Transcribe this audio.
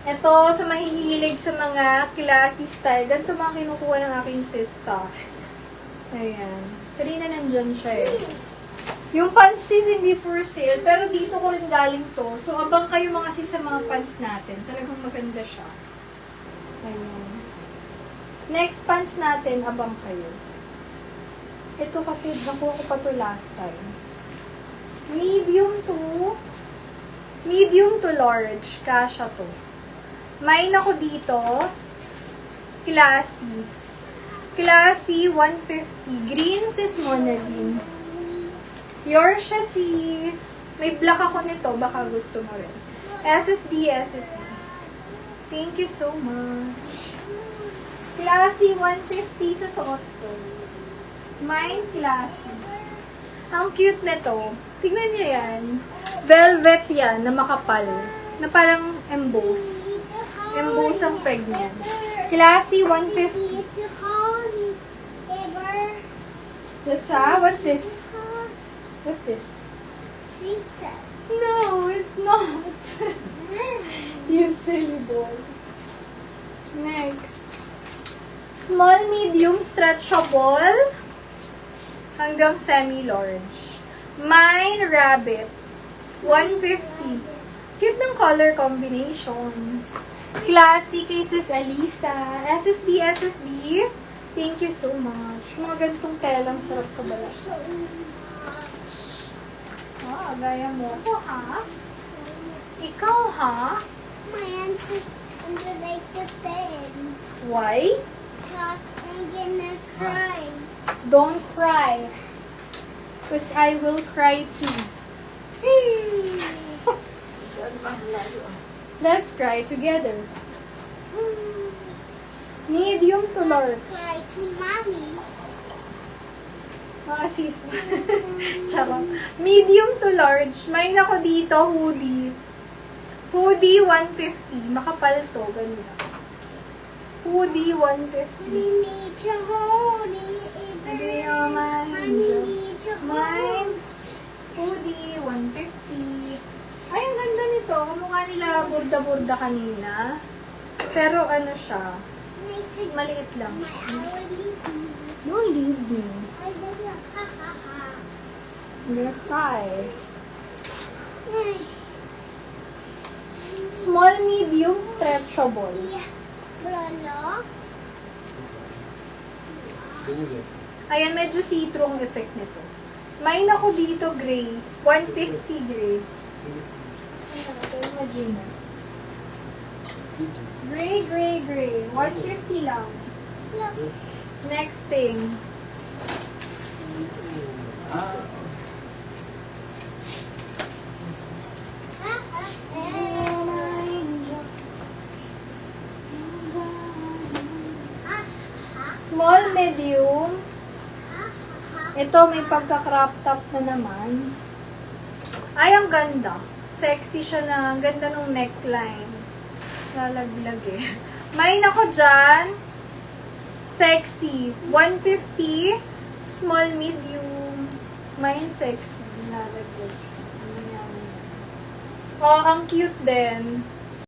Ito, sa mahihilig sa mga classy style. Ganito mga kinukuha ng aking sista. Ayan. Kanina nandyan siya eh. Yung pants sis, hindi for sale, pero dito ko rin galing to. So, abang kayo mga sis sa mga pants natin. Talagang maganda siya. Ayan. Next pants natin, abang kayo. Ito kasi, nakuha ko pa to last time. Medium to large. Kasha to. May ako dito. Classy. Classy 150. Green sis Monalyn. Yours siya sis. May black ako nito. Baka gusto mo rin. SSD. Thank you so much. Classy 150 sa suot ko. Mine classy. Ang cute nito. Tignan niyo yan. Velvet yan na makapal. Na parang emboss. Emboss ang peg niyan. Classy 150. What's this? What's this? Princess. No, it's not. You silly boy. Next. Small, medium, stretchable, hanggang semi-large. Mine, rabbit. 150. Cute ng color combinations. Classy kay Sis Alisa. SSD. Thank you so much. Mga ganitong telang sarap sa balat. Gaya mo ko, ha? Ikaw, ha? My auntie would like to say Why? because I'm gonna cry. Don't cry. Because I will cry too. Let's cry together. Medium to large. Cry to mommy. Mga sis. Charot. Medium to large. May nako dito, hoodie. Hoodie 150. Makapal to. Ganyan. Hoodie 150. We need to hold it. Hindi naman. Need to Mine. Hoodie 150. Ay, ang ganda nito. Mukha nila burda-burda kanina. Pero ano siya. Maliit lang. My hourly. Don't leave me. I was like, ha ha ha. Let's try. Small, medium, stretchable. Brolo. Ayan, medyo see-through ang effect nito. May ako dito, gray. 150 gray. Imagine. Gray. 150 lang. Next thing. Small, medium. Ito, may pagka-crop top na naman. Ay, ang ganda. Sexy siya na. Ang ganda ng neckline. Lalaglag eh. May nako dyan. Sexy. 150. Small, medium. Mine sexy. Lalaglag. Oh, ang cute din.